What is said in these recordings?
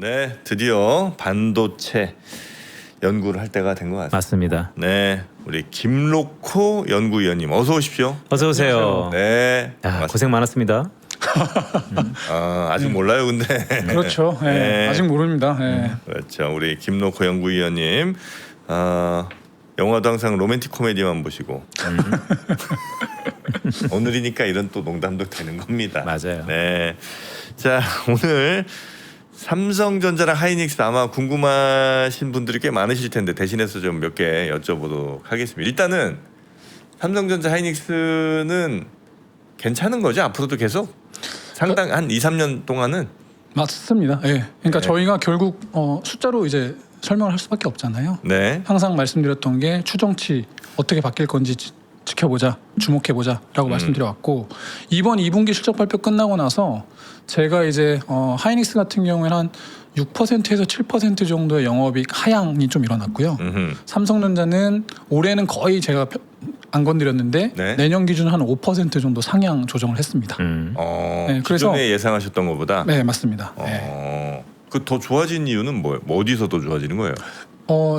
네, 드디어 반도체 연구를 할 때가 된 것 같습니다. 맞습니다. 네, 우리 김록호 연구위원님 어서 오십시오. 어서 오세요. 네, 야, 반갑습니다. 고생 많았습니다. 아직 몰라요, 근데. 그렇죠. 예, 네. 아직 모릅니다. 예. 그렇죠. 우리 김록호 연구위원님, 영화도 항상 로맨틱 코미디만 보시고 오늘이니까 이런 또 농담도 되는 겁니다. 맞아요. 네, 자 오늘 삼성전자랑 하이닉스 아마 궁금하신 분들이 꽤 많으실 텐데 대신해서 좀 몇 개 여쭤보도록 하겠습니다. 일단은 삼성전자 하이닉스는 괜찮은 거죠? 앞으로도 계속 상당 한 2, 3년 동안은 맞습니다. 예. 그러니까 네. 저희가 결국 숫자로 이제 설명을 할 수밖에 없잖아요. 네. 항상 말씀드렸던 게 추정치 어떻게 바뀔 건지 지켜보자, 주목해보자라고 말씀드려왔고 이번 2분기 실적 발표 끝나고 나서 제가 이제 하이닉스 같은 경우에는 한 6%에서 7% 정도의 영업이익 하향이 좀 일어났고요. 삼성전자는 올해는 거의 제가 안 건드렸는데 네. 내년 기준 한 5% 정도 상향 조정을 했습니다. 네, 그래서- 기존에 예상하셨던 것보다 네, 맞습니다. 네. 그 더 좋아진 이유는 뭐예요? 뭐 어디서 더 좋아지는 거예요?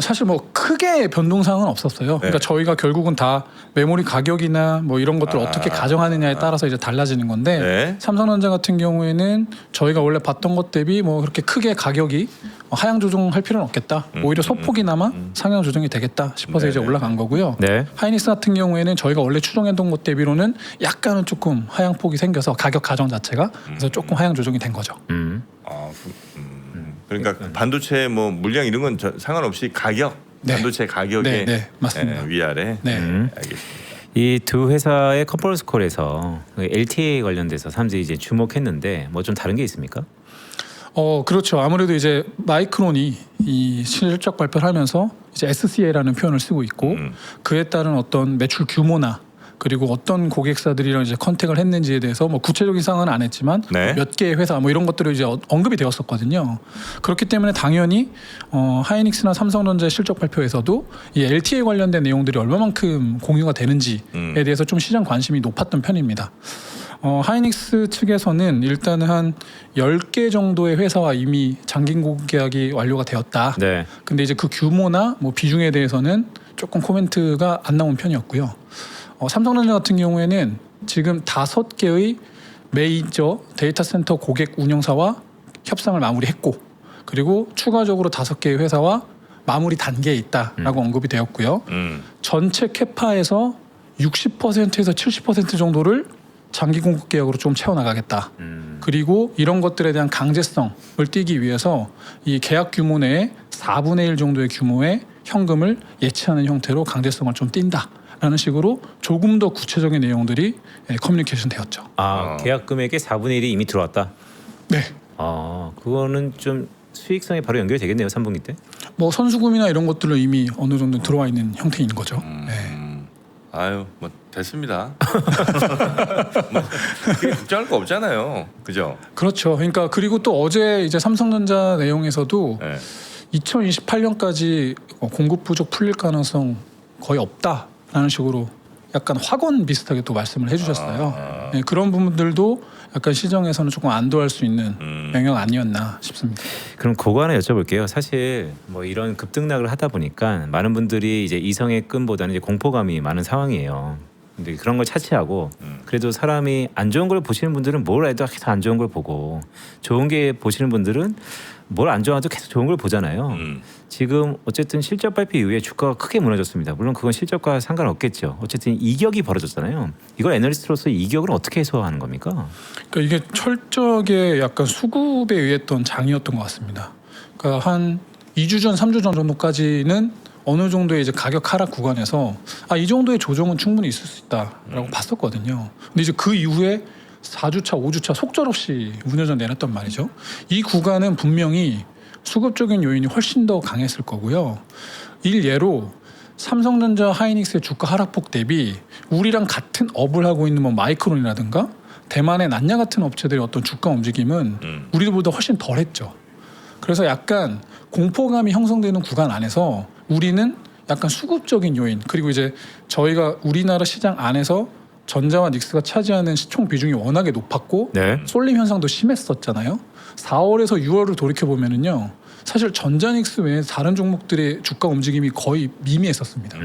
사실 뭐 크게 변동사항은 없었어요. 그러니까 저희가 결국은 다 메모리 가격이나 뭐 이런 것들을 어떻게 가정하느냐에 따라서 이제 달라지는 건데 네. 삼성전자 같은 경우에는 저희가 원래 봤던 것 대비 뭐 그렇게 크게 가격이 하향 조정할 필요는 없겠다. 오히려 소폭이나마 상향 조정이 되겠다 싶어서 이제 네네. 올라간 거고요. 네. 하이닉스 같은 경우에는 저희가 원래 추정했던 것 대비로는 약간은 조금 하향폭이 생겨서 가격 가정 자체가 그래서 조금 하향 조정이 된 거죠. 그러니까 반도체 뭐 물량 이런 건 상관없이 가격, 네. 반도체 가격에 네, 맞습니다. 위아래. 네. 알겠습니다. 이 두 회사의 컨퍼런스 콜에서 LTA 관련돼서 사람들이 이제 주목했는데 뭐 좀 다른 게 있습니까? 그렇죠. 아무래도 이제 마이크론이 이 실적 발표를 하면서 이제 SCA라는 표현을 쓰고 있고 그에 따른 어떤 매출 규모나 그리고 어떤 고객사들이랑 이제 컨택을 했는지에 대해서 뭐 구체적인 사항은 안 했지만 네. 몇 개의 회사 뭐 이런 것들이 이제 언급이 되었었거든요. 그렇기 때문에 당연히 하이닉스나 삼성전자의 실적 발표에서도 이 LTA 관련된 내용들이 얼마만큼 공유가 되는지에 대해서 좀 시장 관심이 높았던 편입니다. 하이닉스 측에서는 일단은 한 10개 정도의 회사와 이미 장기 공급 계약이 완료가 되었다. 네. 근데 이제 그 규모나 뭐 비중에 대해서는 조금 코멘트가 안 나온 편이었고요. 삼성전자 같은 경우에는 지금 5개의 메이저 데이터 센터 고객 운영사와 협상을 마무리했고 그리고 추가적으로 5개의 회사와 마무리 단계에 있다라고 언급이 되었고요. 전체 캐파에서 60%에서 70% 정도를 장기 공급 계약으로 좀 채워나가겠다. 그리고 이런 것들에 대한 강제성을 띄기 위해서 이 계약 규모 내에 4분의 1 정도의 규모의 현금을 예치하는 형태로 강제성을 좀 띈다라는 식으로 조금 더 구체적인 내용들이 커뮤니케이션 되었죠. 계약 금액의 4분의 1이 이미 들어왔다. 네. 그거는 좀 수익성에 바로 연결이 되겠네요. 3분기 때. 뭐 선수금이나 이런 것들로 이미 어느 정도 들어와 있는 형태인 거죠. 네. 아유, 뭐 됐습니다. 뭐 그게 걱정할 거 없잖아요, 그죠? 그렇죠. 그러니까 그리고 또 어제 이제 삼성전자 내용에서도 네. 2028년까지 공급 부족 풀릴 가능성 거의 없다라는 식으로 약간 확언 비슷하게 또 말씀을 해주셨어요. 네, 그런 부분들도 약간 시장에서는 조금 안도할 수 있는 영역 아니었나 싶습니다. 그럼 그거 하나 여쭤볼게요. 사실 뭐 이런 급등락을 하다 보니까 많은 분들이 이제 이성의 끈보다는 이제 공포감이 많은 상황이에요. 근데 그런 걸 차치하고 그래도 사람이 안 좋은 걸 보시는 분들은 뭘 해도 계속 안 좋은 걸 보고 좋은 게 보시는 분들은 뭘 안 좋아도 계속 좋은 걸 보잖아요. 지금 어쨌든 실적 발표 이후에 주가가 크게 무너졌습니다. 물론 그건 실적과 상관없겠죠. 어쨌든 이격이 벌어졌잖아요. 이걸 애널리스트로서 이격을 어떻게 해소하는 겁니까? 그러니까 이게 철저하게 약간 수급에 의했던 장이었던 것 같습니다. 그러니까 한 2주 전, 3주 전 정도까지는 어느 정도의 이제 가격 하락 구간에서 이 정도의 조정은 충분히 있을 수 있다라고 봤었거든요. 근데 이제 그 이후에 4주차, 5주차 속절없이 무너져 내렸단 말이죠. 이 구간은 분명히 수급적인 요인이 훨씬 더 강했을 거고요. 일예로 삼성전자 하이닉스의 주가 하락폭 대비 우리랑 같은 업을 하고 있는 뭐 마이크론이라든가 대만의 난야 같은 업체들의 어떤 주가 움직임은 우리들보다 훨씬 덜했죠. 그래서 약간 공포감이 형성되는 구간 안에서 우리는 약간 수급적인 요인 그리고 이제 저희가 우리나라 시장 안에서 전자와 닉스가 차지하는 시총 비중이 워낙에 높았고 네. 쏠림 현상도 심했었잖아요. 4월에서 6월을 돌이켜 보면은요, 사실 전자 닉스 외에 다른 종목들의 주가 움직임이 거의 미미했었습니다.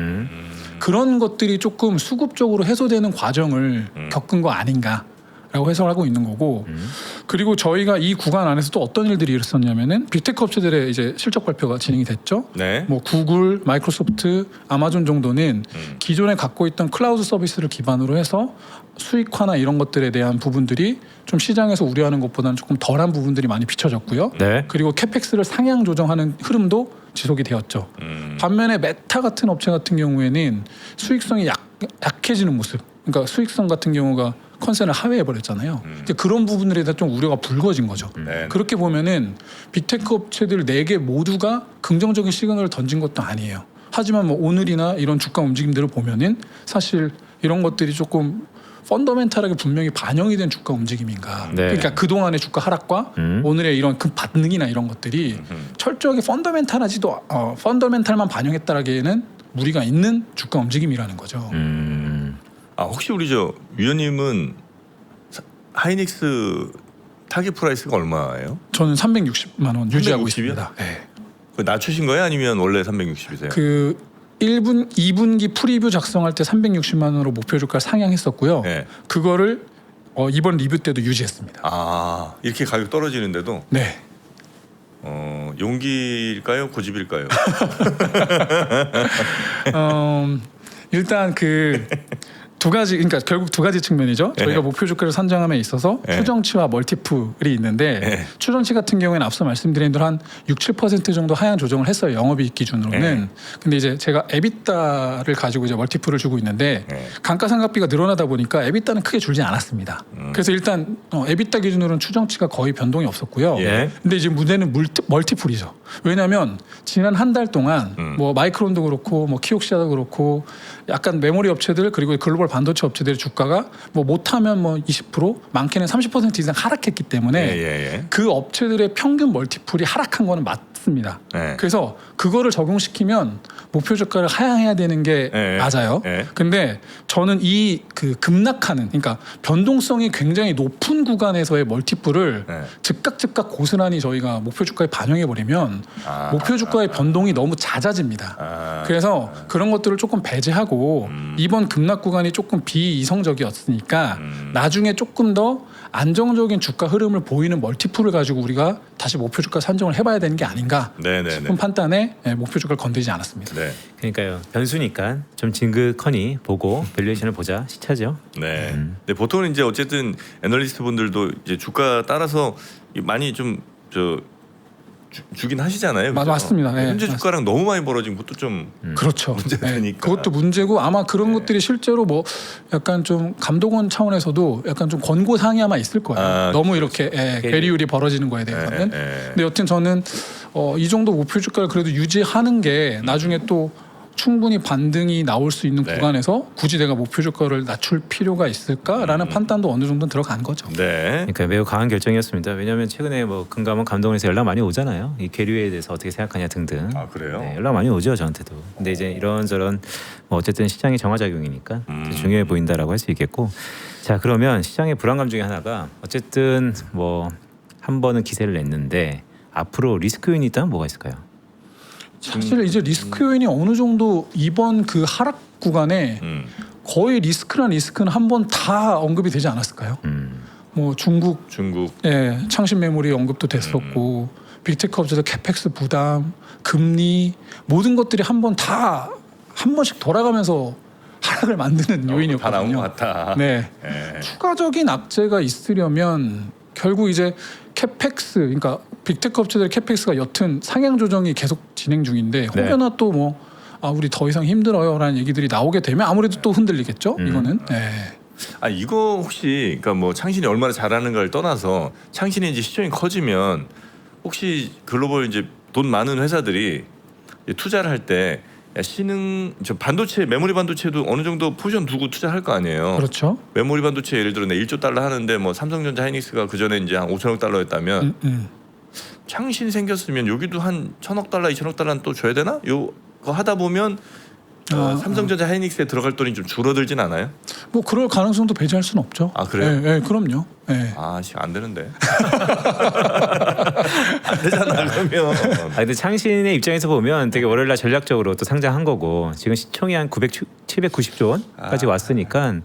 그런 것들이 조금 수급적으로 해소되는 과정을 겪은 거 아닌가라고 해석을 하고 있는 거고, 그리고 저희가 이 구간 안에서 또 어떤 일들이 있었냐면은 빅테크 업체들의 이제 실적 발표가 진행이 됐죠. 네. 뭐 구글, 마이크로소프트, 아마존 정도는 기존에 갖고 있던 클라우드 서비스를 기반으로 해서 수익화나 이런 것들에 대한 부분들이 좀 시장에서 우려하는 것보다는 조금 덜한 부분들이 많이 비춰졌고요. 네. 그리고 캐펙스를 상향 조정하는 흐름도 지속이 되었죠. 반면에 메타 같은 업체 같은 경우에는 수익성이 약해지는 모습, 그러니까 수익성 같은 경우가 컨센을 하회해 버렸잖아요. 이제 그런 부분들에 대한 좀 우려가 불거진 거죠. 네. 그렇게 보면은 빅테크 업체들 4개 모두가 긍정적인 시그널을 던진 것도 아니에요. 하지만 뭐 오늘이나 이런 주가 움직임들을 보면은 사실 이런 것들이 조금 펀더멘탈하게 분명히 반영이 된 주가 움직임인가. 네. 그러니까 그동안의 주가 하락과 오늘의 이런 급 반등이나 이런 것들이 철저하게 펀더멘탈만 반영했다라기에는 무리가 있는 주가 움직임이라는 거죠. 아 혹시 우리 저 위원님은 하이닉스 타겟 프라이스가 얼마예요? 저는 360만 원 유지하고 360이요? 있습니다. 네. 그 낮추신 거예요? 아니면 원래 360이세요? 그 2분기 프리뷰 작성할 때 360만 원으로 목표 주가를 상향했었고요. 네. 그거를 이번 리뷰 때도 유지했습니다. 아 이렇게 가격 떨어지는데도 네. 용기일까요? 고집일까요? 일단 그 두 가지, 그러니까 결국 두 가지 측면이죠. 저희가 네. 목표 주가를 선정함에 있어서 네. 추정치와 멀티플이 있는데 네. 추정치 같은 경우에는 앞서 말씀드린 대로 한 7% 정도 하향 조정을 했어요. 영업이익 기준으로는. 네. 근데 이제 제가 에비타를 가지고 이제 멀티플을 주고 있는데 네. 감가상각비가 늘어나다 보니까 에비타는 크게 줄지 않았습니다. 그래서 일단 에비타 기준으로는 추정치가 거의 변동이 없었고요. 예. 근데 이제 문제는 멀티플이죠. 왜냐하면 지난 한 달 동안 뭐 마이크론도 그렇고 뭐 키옥시아도 그렇고 약간 메모리 업체들 그리고 글로벌 반도체 업체들의 주가가 뭐 못하면 뭐 20% 많게는 30% 이상 하락했기 때문에 예. 그 업체들의 평균 멀티플이 하락한 거는 맞습니다. 네. 그래서 그거를 적용시키면 목표 주가를 하향해야 되는 게 네. 맞아요. 네. 근데 저는 이 그 급락하는, 그러니까 변동성이 굉장히 높은 구간에서의 멀티플을 네. 즉각 고스란히 저희가 목표 주가에 반영해 버리면 목표 주가의 변동이 너무 잦아집니다. 그래서 그런 것들을 조금 배제하고 이번 급락 구간이 조금 비이성적이었으니까 나중에 조금 더 안정적인 주가 흐름을 보이는 멀티플을 가지고 우리가 다시 목표 주가 산정을 해봐야 되는 게 아닌가 네네네. 싶은 판단에 목표 주가를 건드리지 않았습니다. 네. 그러니까요. 변수니까 좀 진급하니 보고 밸류에이션을 보자 시차죠. 네. 근데 보통은 이제 어쨌든 애널리스트 분들도 이제 주가 따라서 많이 좀 주긴 하시잖아요. 그죠? 맞습니다. 네, 현재 주가랑 너무 많이 벌어진 것도 좀 그렇죠. 문제가 되니까. 그것도 문제고 아마 그런 것들이 실제로 뭐 약간 좀 감독원 차원에서도 약간 좀 권고 사항이 아마 있을 거예요. 너무 이렇게 괴리율이 벌어지는 거에 대해서는. 근데 여튼 저는 이 정도 목표 주가를 그래도 유지하는 게 나중에 또 충분히 반등이 나올 수 있는 구간에서 굳이 내가 목표 주가를 낮출 필요가 있을까라는 판단도 어느 정도 들어간 거죠. 네. 그러니까 매우 강한 결정이었습니다. 왜냐하면 최근에 뭐 금감원 감독원에서 연락 많이 오잖아요. 이 계류에 대해서 어떻게 생각하냐 등등. 아 그래요? 네, 연락 많이 오죠 저한테도. 근데 이제 이런저런 뭐 어쨌든 시장의 정화작용이니까 중요해 보인다라고 할 수 있겠고. 자 그러면 시장의 불안감 중에 하나가 어쨌든 뭐 한 번은 기세를 냈는데 앞으로 리스크 요인이 있다면 뭐가 있을까요? 사실 이제 리스크 요인이 어느 정도 이번 그 하락 구간에 거의 리스크는 한 번 다 언급이 되지 않았을까요? 뭐 중국 창신 메모리 언급도 됐었고 빅테크 업체들 캐펙스 부담, 금리 모든 것들이 한 번씩 돌아가면서 하락을 만드는 요인이었거든요. 다 나온 것 같다. 네. 추가적인 악재가 있으려면 결국 이제 캐펙스, 그러니까 빅테크 업체들의 캐펙스가 여튼 상향 조정이 계속 진행 중인데 혹여나 또 뭐 우리 더 이상 힘들어요라는 얘기들이 나오게 되면 아무래도 또 흔들리겠죠. 이거는. 네. 아 이거 혹시 그러니까 뭐 창신이 얼마나 잘하는가를 떠나서 창신이 이제 시총이 커지면 혹시 글로벌 이제 돈 많은 회사들이 이제 투자를 할 때 반도체 메모리 반도체도 어느 정도 포지션 두고 투자할 거 아니에요. 그렇죠. 메모리 반도체 예를 들어 내 1조 달러 하는데 뭐 삼성전자 하이닉스가 그 전에 이제 한 5천억 달러였다면 창신 생겼으면 여기도 한 1,000억 달러, 2천억 달러는 또 줘야 되나? 요거 하다 보면 삼성전자 하이닉스에 들어갈 돈이 좀 줄어들진 않아요? 뭐 그럴 가능성도 배제할 수는 없죠. 아, 그래요? 네, 그럼요. 네. 안 되는데. 안 되잖아 그러면. 근데 창신의 입장에서 보면 되게 월요일날 전략적으로 또 상장한 거고 지금 시총이 한 790조 원까지 왔으니까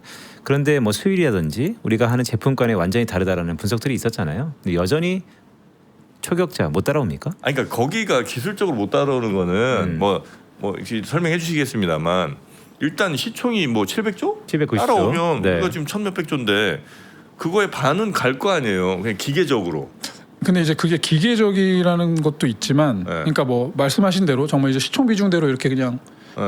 그런데 뭐 수율이라든지 우리가 하는 제품간에 완전히 다르다라는 분석들이 있었잖아요. 근데 여전히 초격자 못 따라옵니까? 그러니까 거기가 기술적으로 못 따라오는 거는 뭐 설명해 주시겠습니다만 일단 시총이 뭐 700조? 790조. 따라오면 네. 우리가 지금 1,몇백조인데 그거의 반은 갈 거 아니에요. 그냥 기계적으로. 근데 이제 그게 기계적이라는 것도 있지만, 그러니까 뭐 말씀하신 대로 정말 이제 시총 비중대로 이렇게 그냥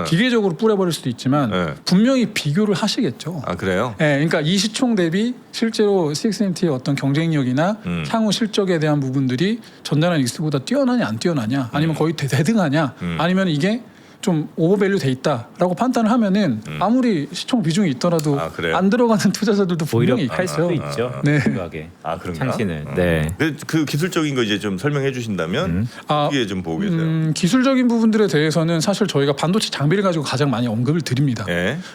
기계적으로 뿌려버릴 수도 있지만 분명히 비교를 하시겠죠. 아 그래요? 그러니까 이 시총 대비 실제로 CXMT의 어떤 경쟁력이나 향후 실적에 대한 부분들이 전자나 닉스보다 뛰어나냐 안 뛰어나냐, 아니면 거의 대등하냐, 아니면 이게 좀 오버밸류 돼 있다라고 판단을 하면은 아무리 시총 비중이 있더라도 안 들어가는 투자자들도 오히려 분명히 팔 수도 있죠. 네. 생각에. 그런가? 창신을. 네. 그 기술적인 거 이제 좀 설명해 주신다면 그게 좀 보고 계세요. 기술적인 부분들에 대해서는 사실 저희가 반도체 장비를 가지고 가장 많이 언급을 드립니다.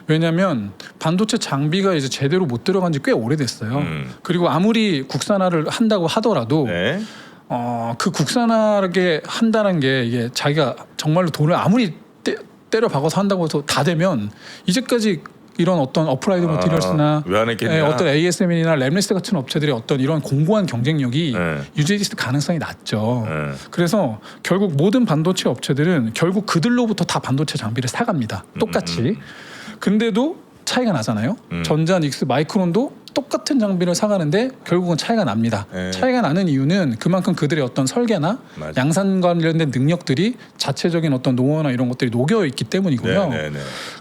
왜냐하면 반도체 장비가 이제 제대로 못 들어간 지 꽤 오래됐어요. 그리고 아무리 국산화를 한다고 하더라도 그 국산화하게 한다는 게 이게 자기가 정말로 돈을 아무리 때려 박아서 한다고 해서 다 되면 이제까지 이런 어떤 어플라이드 머티리얼스나 왜 안 했겠냐? 어떤 ASML이나 램리스 같은 업체들의 어떤 이런 공고한 경쟁력이 유지될 가능성이 낮죠. 그래서 결국 모든 반도체 업체들은 결국 그들로부터 다 반도체 장비를 사갑니다. 똑같이. 근데도 차이가 나잖아요. 전자, 닉스, 마이크론도 똑같은 장비를 사가는데 결국은 차이가 납니다. 차이가 나는 이유는 그만큼 그들의 어떤 설계나 양산 관련된 능력들이 자체적인 어떤 노하우나 이런 것들이 녹여 있기 때문이고요.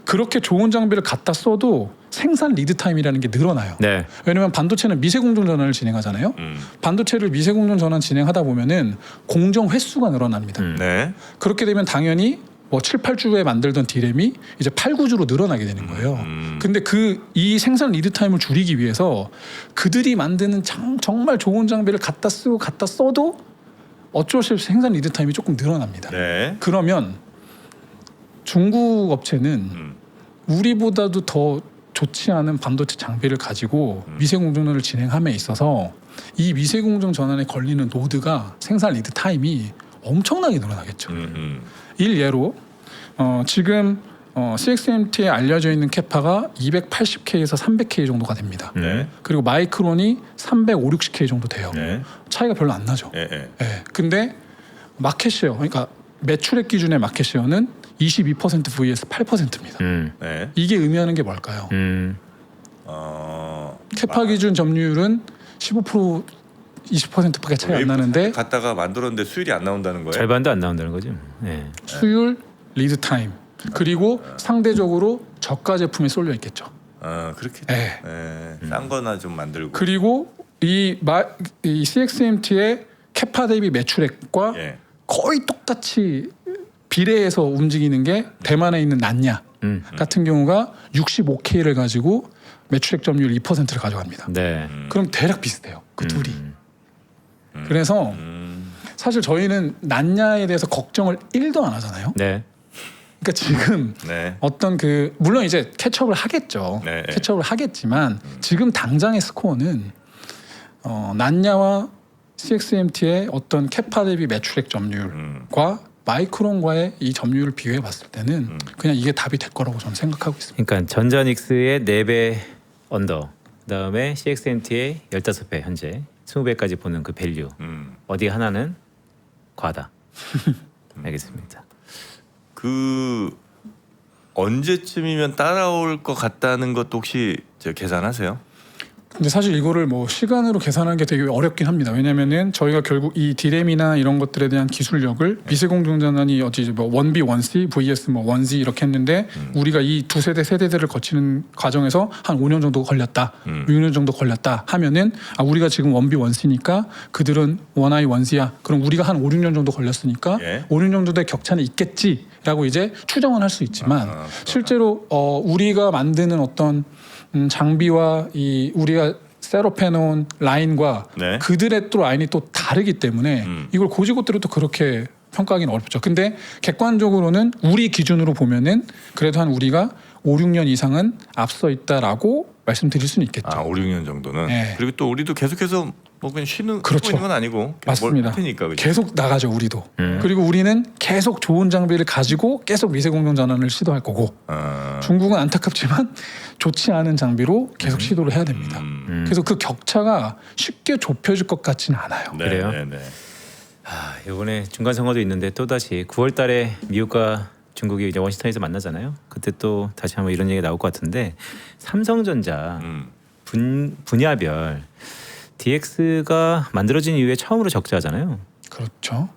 그렇게 좋은 장비를 갖다 써도 생산 리드 타임이라는 게 늘어나요. 네. 왜냐하면 반도체는 미세 공정 전환을 진행하잖아요. 반도체를 미세 공정 전환 진행하다 보면은 공정 횟수가 늘어납니다. 그렇게 되면 당연히 뭐 7, 8주에 만들던 디램이 이제 8, 9주로 늘어나게 되는 거예요. 근데 이 생산 리드 타임을 줄이기 위해서 그들이 만드는 정말 좋은 장비를 갖다 쓰고 갖다 써도 어쩔 수 없이 생산 리드 타임이 조금 늘어납니다. 그러면 중국 업체는 우리보다도 더 좋지 않은 반도체 장비를 가지고 미세 공정 전환을 진행함에 있어서 이 미세 공정 전환에 걸리는 노드가 생산 리드 타임이 엄청나게 늘어나겠죠. 일예로 지금 CXMT에 알려져 있는 캐파가 280K에서 300K 정도가 됩니다. 그리고 마이크론이 350, 60K 정도 돼요. 차이가 별로 안 나죠. 근데 마켓쉐어, 그러니까 매출액 기준의 마켓쉐어는 22% vs 8%입니다. 이게 의미하는 게 뭘까요? 캐파 기준 점유율은 15% 20%밖에 차이 안 나는데 갖다가 만들었는데 수율이 안 나온다는 거예요? 절반도 안 나온다는 거죠. 수율, 리드 타임, 그리고 상대적으로 저가 제품에 쏠려 있겠죠. 그렇게 싼 거나 좀 만들고. 그리고 이 CXMT의 캐파 대비 매출액과 거의 똑같이 비례해서 움직이는 게 대만에 있는 난야 같은 경우가 65K를 가지고 매출액 점유율 2%를 가져갑니다. 그럼 대략 비슷해요. 그 둘이. 그래서 사실 저희는 난야에 대해서 걱정을 1도 안 하잖아요. 그러니까 지금 어떤 물론 이제 캐치업을 하겠죠. 캐치업을 하겠지만 지금 당장의 스코어는 난야와 CXMT의 어떤 캐파 대비 매출액 점유율과 마이크론과의 이 점유율을 비교해 봤을 때는 그냥 이게 답이 될 거라고 저는 생각하고 있습니다. 그러니까 전자닉스의 4배 언더, 그다음에 CXMT의 15배 현재 20배까지 보는 그 밸류 어디 하나는 과다. 알겠습니다. 언제쯤이면 따라올 것 같다는 것도 혹시 계산하세요? 근데 사실 이거를 뭐 시간으로 계산하는 게 되게 어렵긴 합니다. 왜냐면은 저희가 결국 이 디램이나 이런 것들에 대한 기술력을 미세 공정 전환이 어찌 뭐 1B, 1C, vs 뭐 1Z 이렇게 했는데 우리가 이 두 세대들을 거치는 과정에서 한 5년 정도 걸렸다, 6년 정도 걸렸다 하면은 우리가 지금 1B, 1C니까 그들은 1I, 1Z야. 그럼 우리가 한 5, 6년 정도 걸렸으니까 5, 6년 정도의 격차는 있겠지라고 이제 추정은 할 수 있지만 실제로 우리가 만드는 어떤 장비와 우리가 셋업해놓은 라인과 그들의 또 라인이 또 다르기 때문에 이걸 고지고대로 또 그렇게 평가하기는 어렵죠. 근데 객관적으로는 우리 기준으로 보면은 그래도 한 우리가 5, 6년 이상은 앞서 있다라고 말씀드릴 수는 있겠죠. 아, 5, 6년 정도는. 네. 그리고 또 우리도 계속해서 뭐 그냥 쉬고 그렇죠. 있는 건 아니고 맞습니다. 테니까 그죠? 계속 나가죠 우리도. 그리고 우리는 계속 좋은 장비를 가지고 계속 미세 공정 전환을 시도할 거고 중국은 안타깝지만 좋지 않은 장비로 계속 시도를 해야 됩니다. 그래서 그 격차가 쉽게 좁혀질 것 같지는 않아요. 네, 그래요? 네, 네. 아, 이번에 중간 선거도 있는데 또 다시 9월달에 미국과 중국이 이제 워싱턴에서 만나잖아요. 그때 또 다시 한번 이런 얘기 나올 것 같은데 삼성전자 분야별 DX가 만들어진 이후에 처음으로 적자잖아요. 그렇죠.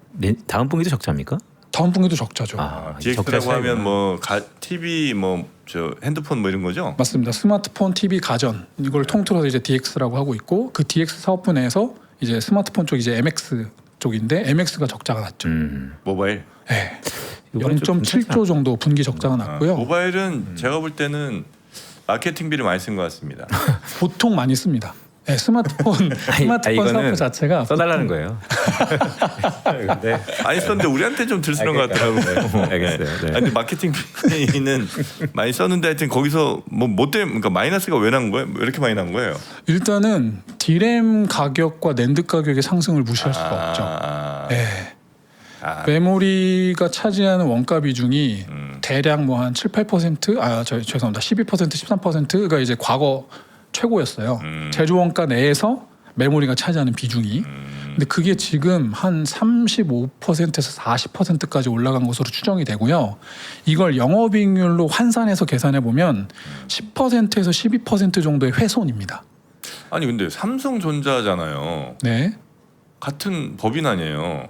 다음 분기도 적자입니까? 다음 분기도 적자죠. 아, DX라고 적자 하면 차이구나. 뭐 TV 뭐 저 핸드폰 뭐 이런 거죠? 맞습니다. 스마트폰, TV, 가전 이걸 통틀어서 이제 DX라고 하고 있고 그 DX 사업부 내에서 이제 스마트폰 쪽 이제 MX 쪽인데 MX가 적자가 났죠. 모바일. 네. 이번에 좀 0.7조 정도 분기 적자가 났고요. 모바일은 제가 볼 때는 마케팅비를 많이 쓴 것 같습니다. 보통 많이 씁니다. 네, 스마트폰 이거는 사업부 자체가 써달라는 거예요. 네. 많이 썼는데 우리한테 좀 들 쓰는 것 같더라고요. 알겠어요. 네. 아니, 근데 마케팅비는 많이 썼는데 하여튼 거기서 뭐 때문에 그러니까 마이너스가 왜 난 거예요? 왜 이렇게 많이 난 거예요? 일단은 D램 가격과 낸드 가격의 상승을 무시할 수가 없죠. 네. 메모리가 차지하는 원가 비중이 대략 뭐 한 7, 8% 죄송합니다. 12%, 13%가 이제 과거 최고였어요. 제조 원가 내에서 메모리가 차지하는 비중이. 근데 그게 지금 한 35%에서 40%까지 올라간 것으로 추정이 되고요. 이걸 영업이익률로 환산해서 계산해 보면 10%에서 12% 정도의 훼손입니다. 아니 근데 삼성전자잖아요. 네. 같은 법인 아니에요.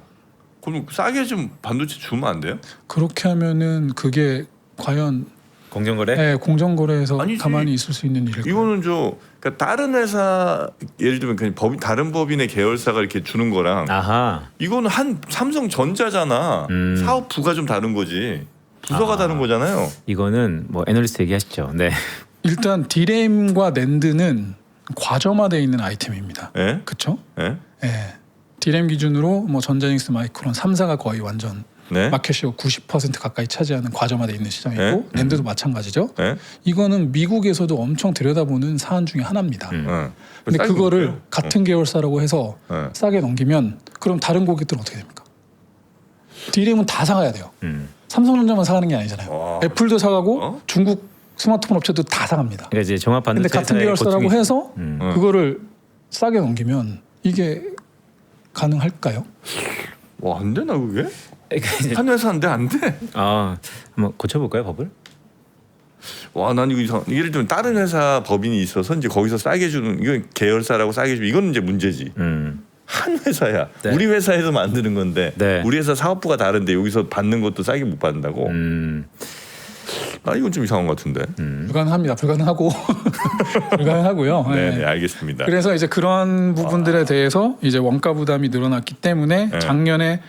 그럼 싸게 좀 반도체 주면 안 돼요? 그렇게 하면은 그게 과연 공정거래? 네, 공정거래에서 아니지. 가만히 있을 수 있는 일일까요? 이거는 그러니까 다른 회사 예를 들면 그냥 다른 법인의 계열사가 이렇게 주는 거랑 아하. 이거는 한 삼성전자잖아. 사업부가 좀 다른 거지. 부서가 다른 거잖아요. 이거는 뭐 애널리스트 얘기하시죠. 네. 일단 D램과 낸드는 과점화되어 있는 아이템입니다. 예? 그렇죠? 예? 예. D램 기준으로 뭐 전자닉스, 마이크론 3사가 거의 완전 네? 마켓시어 90% 가까이 차지하는 과점화되어 있는 시장이고 네? 낸드도 마찬가지죠. 예? 이거는 미국에서도 엄청 들여다보는 사안 중에 하나입니다. 근데 싸게 그거를 먹어요? 같은 계열사라고 해서 예. 싸게 넘기면 그럼 다른 고객들은 어떻게 됩니까? D램은 다 사가야 돼요. 삼성전자만 사가는 게 아니잖아요. 와. 애플도 사가고 어? 중국 스마트폰 업체도 다 사갑니다. 그러니까 이제 종합 근데 반도체 같은 계열사라고 해서 그거를 싸게 넘기면 이게 가능할까요? 와, 안 되나 그게? 한 회사인데 안 돼? 아, 한번 고쳐볼까요 법을? 와, 난 이거 이상. 예를 들면 다른 회사 법인이 있어서 이제 거기서 싸게 주는 이건 계열사라고 싸게 주면 이건 이제 문제지. 한 회사야. 네. 우리 회사에서 만드는 건데 네. 우리 회사 사업부가 다른데 여기서 받는 것도 싸게 못 받는다고? 아, 이건 좀 이상한 것 같은데. 불가능합니다. 불가능하고 불가능하고요. 네, 네. 알겠습니다. 그래서 이제 그런 부분들에 대해서 이제 원가 부담이 늘어났기 때문에 네. 작년에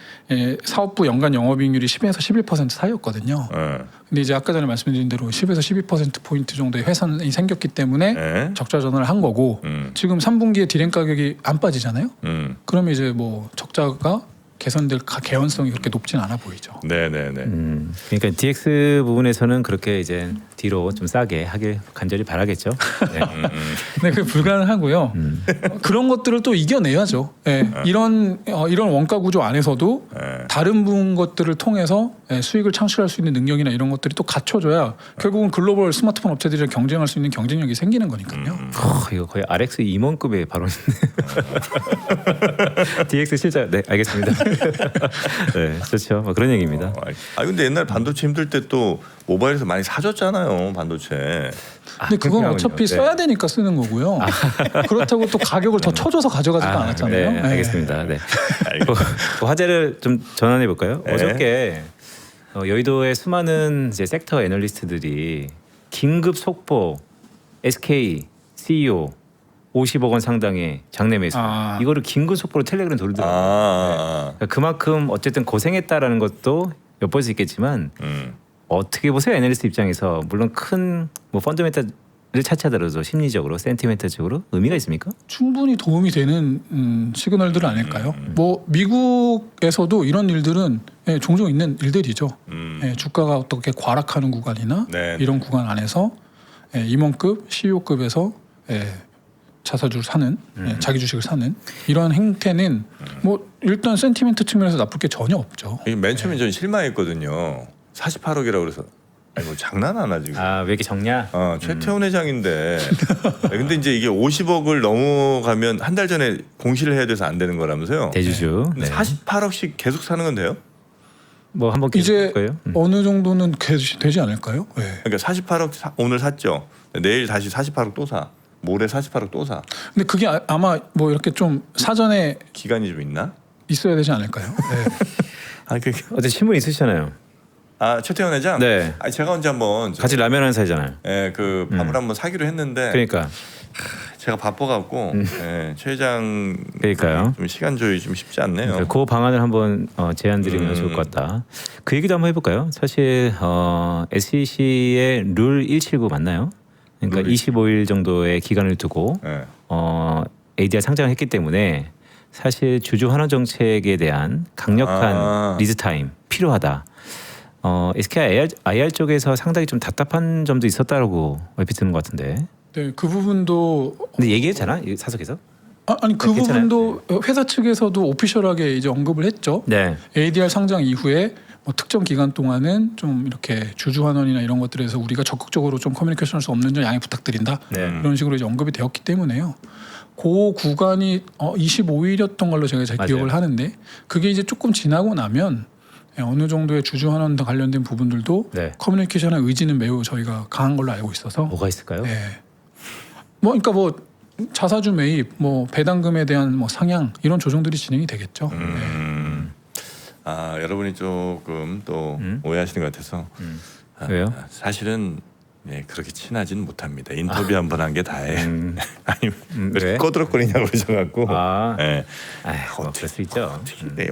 사업부 연간 영업이익률이 10에서 11% 사이였거든요. 예. 근데 이제 아까 전에 말씀드린 대로 10에서 12% 포인트 정도의 훼손이 생겼기 때문에 예. 적자 전환을 한 거고 지금 3분기에 D램 가격이 안 빠지잖아요. 그러면 이제 뭐 적자가 개선될 개연성이 그렇게 높진 않아 보이죠. 네네네. 그러니까 DX 부분에서는 그렇게 이제 뒤로 좀 싸게 하길 간절히 바라겠죠. 네. 네, 그게 불가능하고요. 그런 것들을 또 이겨내야죠. 예, 이런 원가 구조 안에서도 다른 부분 것들을 통해서 수익을 창출할 수 있는 능력이나 이런 것들이 또 갖춰져야 결국은 글로벌 스마트폰 업체들이랑 경쟁할 수 있는 경쟁력이 생기는 거니까요. 이거 거의 RX 임원급의 발언인데. DX 실장. 네, 알겠습니다. 네, 좋죠. 뭐 그런 얘기입니다. 아, 근데 옛날 반도체 힘들 때 또 모바일에서 많이 사줬잖아요, 반도체. 근데 그건 그렇군요. 어차피 네. 써야 되니까 쓰는 거고요. 그렇다고 또 가격을 더 쳐줘서 가져가지도 않았잖아요. 네, 알겠습니다. 네. 그 화제를 좀 전환해 볼까요? 네. 어저께 여의도의 수많은 이제 섹터 애널리스트들이 긴급 속보 SK CEO 50억 원 상당의 장내 매수 이거를 긴급 속보로 텔레그램 돌리더라고요. 그러니까 그만큼 어쨌든 고생했다라는 것도 엿볼 수 있겠지만 어떻게 보세요 애널리스트 입장에서 물론 큰 뭐 펀더멘탈을 차치하더라도 심리적으로 센티멘탈적으로 의미가 있습니까? 충분히 도움이 되는 시그널들 아닐까요? 뭐 미국에서도 이런 일들은 예, 종종 있는 일들이죠. 음. 예, 주가가 어떻게 과락하는 구간이나 네. 이런 구간 안에서 예, 임원급, CEO급에서 예, 자사주를 사는, 예, 자기 주식을 사는 이러한 행태는 뭐 일단 센티멘트 측면에서 나쁠 게 전혀 없죠. 이게 맨 처음에 전 실망했거든요. 48억이라고 그래서 아니 뭐 장난 안 하지. 아, 왜 이렇게 적냐? 최태원 회장인데 근데 이제 이게 50억을 넘어가면 한 달 전에 공시를 해야 돼서 안 되는 거라면서요. 대주주. 근데 네. 48억씩 계속 사는 건 돼요? 뭐 한번 이제 거예요? 어느 정도는 되지 않을까요? 예. 그러니까 48억 오늘 샀죠. 내일 다시 48억 또 사. 모레 48억 또 사. 근데 그게 아마 뭐 이렇게 좀 사전에 기간이 좀 있나? 있어야 되지 않을까요? 예. 아, 어제 신문 있으시잖아요. 최태원 회장? 네. 제가 언제 한번 같이 라면 하는 사이잖아요. 그 밥을 한번 사기로 했는데 그러니까. 제가 바빠갖고 최 회장 그러니까요. 좀 시간 조율이 좀 쉽지 않네요. 그 방안을 한번 제안드리면 좋을 것 같다. 그 얘기도 한번 해볼까요? 사실 SEC의 룰 179 맞나요? 그러니까 룰 25일 정도의 기간을 두고 네. ADR 상장을 했기 때문에 사실 주주 환원 정책에 대한 강력한 리드 타임 필요하다. SK IR 쪽에서 상당히 좀 답답한 점도 있었다라고 얼핏 듣는 것 같은데. 네, 그 부분도 근데 얘기했잖아 이 사석에서. 아니 그 괜찮아요? 부분도 회사 측에서도 오피셜하게 이제 언급을 했죠. 네. ADR 상장 이후에 뭐 특정 기간 동안은 좀 이렇게 주주 환원이나 이런 것들에서 우리가 적극적으로 좀 커뮤니케이션할 수 없는 점 양해 부탁드린다. 네. 이런 식으로 이제 언급이 되었기 때문에요. 그 구간이 25일이었던 걸로 제가 잘 맞아요. 기억을 하는데 그게 이제 조금 지나고 나면 어느 정도의 주주 환원과 관련된 부분들도 네. 커뮤니케이션의 의지는 매우 저희가 강한 걸로 알고 있어서 뭐가 있을까요? 네. 뭐 그러니까 뭐 자사주 매입, 뭐 배당금에 대한 뭐 상향 이런 조정들이 진행이 되겠죠. 여러분이 조금 또 오해하시는 것 같아서 왜요? 사실은 그렇게 친하진 못합니다. 인터뷰 한 번 한 게 다예요. 아니 왜 왜? 꺼드럭거리냐고 그러셔갖고 아. 네. 뭐 그럴 수 있죠.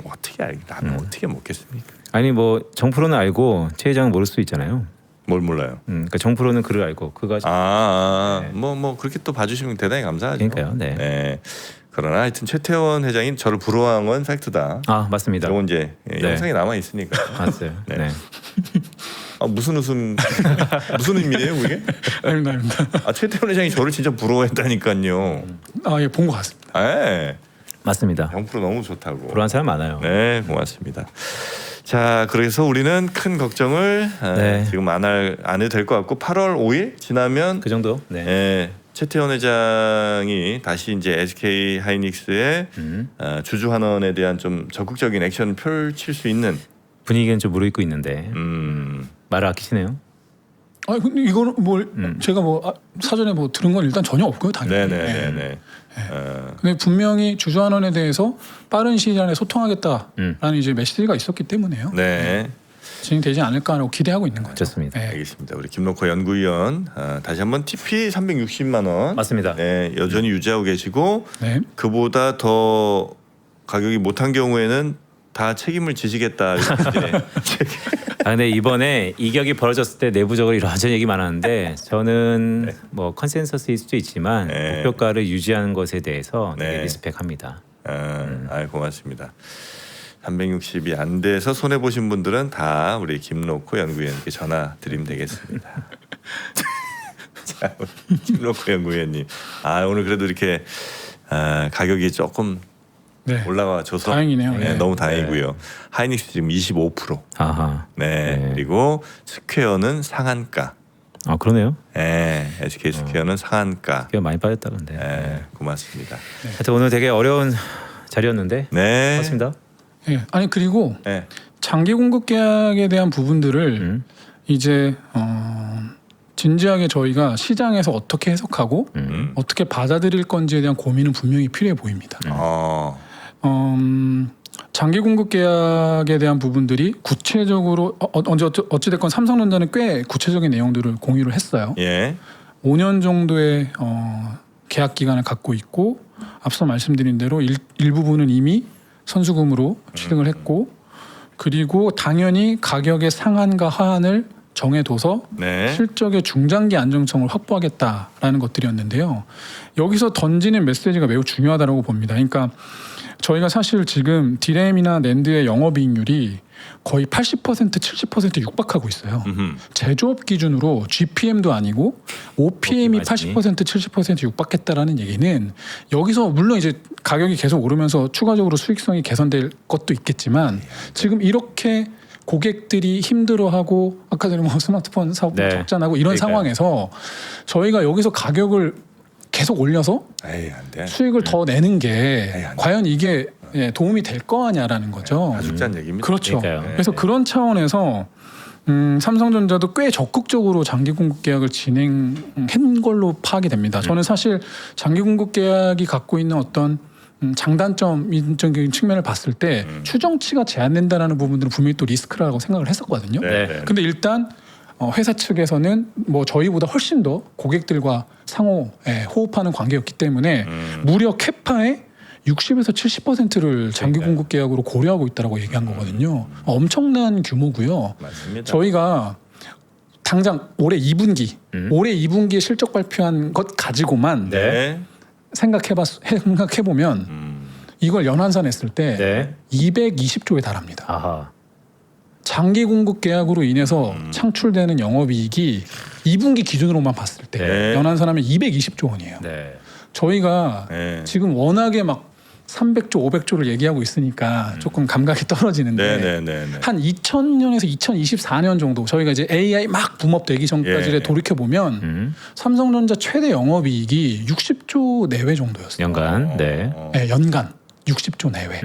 어떻게 라면 어떻게 먹겠습니까? 아니 뭐 정프로는 알고 최 회장은 모를 수 있잖아요. 뭘 몰라요? 그러니까 정프로는 글을 알고 그거 뭐 그렇게 또 봐주시면 대단히 감사하죠. 그러니까요. 네. 그러나 하여튼 최태원 회장이 저를 부러워한 건 팩트다. 아 맞습니다. 이건 이제 영상이 남아 있으니까. 맞어요. 네. 네. 무슨 웃음 무슨 의미예요 그게? 아닙니다. 최태원 회장이 저를 진짜 부러워했다니까요. 예, 본 것 같습니다. 맞습니다. 0% 너무 좋다고. 불안한 사람 많아요. 네, 고맙습니다. 자, 그래서 우리는 큰 걱정을 네. 지금 안 해도 될 것 같고 8월 5일 지나면 그 정도. 네. 최태원 회장이 다시 이제 SK 하이닉스의 주주 환원에 대한 좀 적극적인 액션을 펼칠 수 있는 분위기는 좀 무르익고 있는데 말을 아끼시네요. 근데 이거는 뭘 제가 뭐 사전에 뭐 들은 건 일단 전혀 없고요, 당연히. 네네네. 근데 분명히 주주 환원에 대해서 빠른 시일 안에 소통하겠다라는 이제 메시지가 있었기 때문에요. 네. 진행되지 않을까라고 기대하고 있는 거죠. 좋습니다. 네. 알겠습니다. 우리 김록호 연구위원 다시 한번 TP 360만 원. 맞습니다. 네, 여전히 유지하고 계시고 네. 그보다 더 가격이 못한 경우에는 다 책임을 지시겠다. 근데 이번에 이격이 벌어졌을 때 내부적으로 이런저런 얘기 많았는데 저는 뭐 컨센서스일 수도 있지만 목표가를 유지하는 것에 대해서 되게 리스펙합니다. 고맙습니다. 360이 안 돼서 손해 보신 분들은 다 우리 김록호 연구위원님께 전화 드리면 되겠습니다. 자, 김록호 연구위원님, 오늘 그래도 이렇게 가격이 조금 올라가줘서 다행이네요. 너무 다행이고요. 하이닉스 지금 25%. 아하. 그리고 스퀘어는 상한가. 그러네요. SK 스퀘어는 상한가. 꽤 많이 빠졌다 근데. 고맙습니다. 하여튼 오늘 되게 어려운 자리였는데. 네. 고맙습니다. 아니 그리고 장기 공급 계약에 대한 부분들을 이제 진지하게 저희가 시장에서 어떻게 해석하고 어떻게 받아들일 건지에 대한 고민은 분명히 필요해 보입니다. 장기 공급 계약에 대한 부분들이 구체적으로 어찌됐건 삼성전자는 꽤 구체적인 내용들을 공유를 했어요. 5년 정도의 계약 기간을 갖고 있고 앞서 말씀드린 대로 일부분은 이미 선수금으로 취득을 했고 그리고 당연히 가격의 상한과 하한을 정해둬서 실적의 중장기 안정성을 확보하겠다라는 것들이었는데요. 여기서 던지는 메시지가 매우 중요하다고 봅니다. 그러니까 저희가 사실 지금 디램이나 낸드의 영업이익률이 거의 80% 70% 육박하고 있어요. 음흠. 제조업 기준으로 GPM도 아니고 OPM이 OPM 80% 70% 육박했다라는 얘기는 여기서 물론 이제 가격이 계속 오르면서 추가적으로 수익성이 개선될 것도 있겠지만 지금 이렇게 고객들이 힘들어하고 아까 전에 뭐 스마트폰 사고 네. 적자나고 이런 그러니까요. 상황에서 저희가 여기서 가격을 계속 올려서 에이 안 돼. 수익을 더 내는 게 네. 안 돼. 과연 이게 도움이 될 거 아니야라는 거죠. 다 죽자는 얘기입니다. 그렇죠. 그러니까요. 네. 그래서 그런 차원에서 삼성전자도 꽤 적극적으로 장기 공급 계약을 진행한 걸로 파악이 됩니다. 저는 사실 장기 공급 계약이 갖고 있는 어떤 장단점적인 측면을 봤을 때 추정치가 제한된다라는 부분들은 분명히 또 리스크라고 생각을 했었거든요. 네. 근데 일단 회사 측에서는 뭐 저희보다 훨씬 더 고객들과 상호 호흡하는 관계였기 때문에 무려 캐파의 60에서 70%를 장기 그러니까요. 공급 계약으로 고려하고 있다라고 얘기한 거거든요. 엄청난 규모고요. 맞습니다. 저희가 당장 올해 2분기, 올해 2분기에 실적 발표한 것 가지고만 네. 생각해 보면 이걸 연환산했을 때 네. 220조에 달합니다. 아하. 장기 공급 계약으로 인해서 창출되는 영업이익이 2분기 기준으로만 봤을 때 네. 연환산하면 220조 원이에요. 네. 저희가 네. 지금 워낙에 막 300조, 500조를 얘기하고 있으니까 조금 감각이 떨어지는데 네네네. 한 2000년에서 2024년 정도 저희가 이제 AI 막 붐업되기 전까지를 예. 돌이켜 보면 삼성전자 최대 영업이익이 60조 내외 정도였어요. 연간. 네. 네, 연간 60조 내외.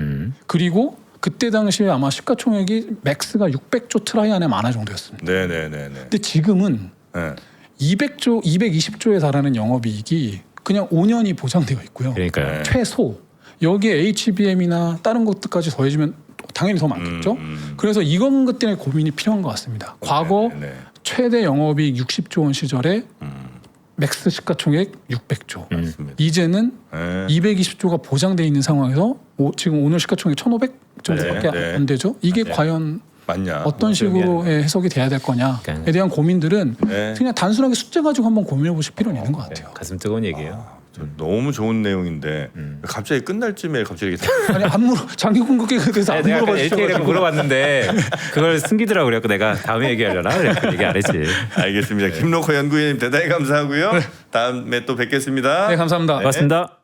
그리고 그때 당시에 아마 시가총액이 맥스가 600조 트라이 안에 만화 정도였습니다. 네네네네. 근데 지금은 네. 200조, 220조에 달하는 영업이익이 그냥 5년이 보장되어 있고요. 그러니까요. 네. 최소 여기에 HBM이나 다른 것들까지 더해지면 당연히 더 많겠죠. 그래서 이런 것 때문에 고민이 필요한 것 같습니다. 과거 네. 최대 영업이익 60조 원 시절에 맥스 시가총액 600조. 맞습니다. 이제는 네. 220조가 보장돼 있는 상황에서 지금 오늘 시가총액 1,500 정도밖에 네, 네. 안 되죠. 이게 네. 과연 맞냐? 어떤 식으로 해석이 돼야 될 거냐에 그러니까요. 대한 고민들은 네. 그냥 단순하게 숫자 가지고 한번 고민해 보실 필요는 있는 것 같아요. 가슴 뜨거운 얘기예요. 너무 좋은 내용인데 갑자기 끝날 쯤에 갑자기 아니 안 물어 장기 공급계에 대해서 안 내가 물어봐 LTE를 주셔가지고 물어봤는데 그걸 숨기더라고 그래갖고 내가 다음에 얘기하려나 그래갖고 얘기 안 했지. 알겠습니다. 김록호 연구위원님 대단히 감사하고요. 다음에 또 뵙겠습니다. 네 감사합니다. 고맙습니다.